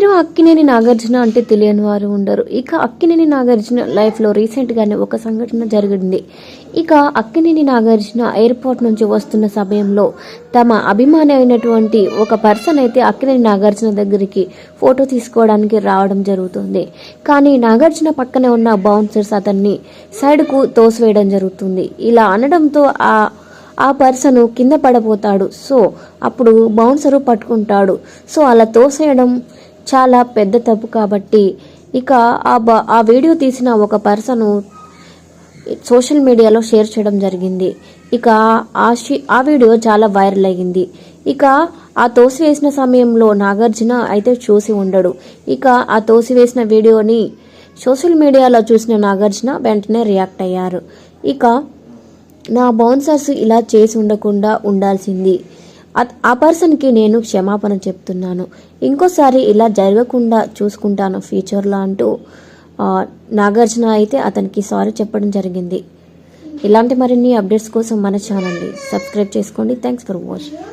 Hero Akkineni Nagarjuna అంటే తెలియని వారు ఉండరు. ఇక అక్కినేని నాగార్జున లైఫ్లో రీసెంట్గానే ఒక సంఘటన జరిగింది. ఇక అక్కినేని నాగార్జున ఎయిర్పోర్ట్ నుంచి వస్తున్న సమయంలో తమ అభిమాని అయినటువంటి ఒక పర్సన్ అయితే అక్కినేని నాగార్జున దగ్గరికి ఫోటో తీసుకోవడానికి రావడం జరుగుతుంది. కానీ నాగార్జున పక్కనే ఉన్న బౌన్సర్స్ అతన్ని సైడ్కు తోసివేయడం జరుగుతుంది. ఇలా అనడంతో ఆ పర్సన్ కింద పడిపోతాడు. సో అప్పుడు బౌన్సరు పట్టుకుంటాడు. సో అలా తోసేయడం చాలా పెద్ద తప్పు కాబట్టి ఇక ఆ వీడియో తీసిన ఒక పర్సన్ సోషల్ మీడియాలో షేర్ చేయడం జరిగింది. ఇక ఆ వీడియో చాలా వైరల్ అయ్యింది. ఇక ఆ తోసివేసిన సమయంలో నాగార్జున అయితే చూసి ఉండడు. ఇక ఆ తోసివేసిన వీడియోని సోషల్ మీడియాలో చూసిన నాగార్జున వెంటనే రియాక్ట్ అయ్యారు. ఇక నా బౌన్సర్స్ ఇలా చేసి ఉండకుండా ఉండాల్సింది, ఆ పర్సన్కి నేను క్షమాపణ చెప్తున్నాను, ఇంకోసారి ఇలా జరగకుండా చూసుకుంటాను ఫ్యూచర్లో అంటూ నాగార్జున అయితే అతనికి సారీ చెప్పడం జరిగింది. ఇలాంటి మరిన్ని అప్డేట్స్ కోసం మన ఛానల్ని సబ్స్క్రైబ్ చేసుకోండి. Thanks for watching.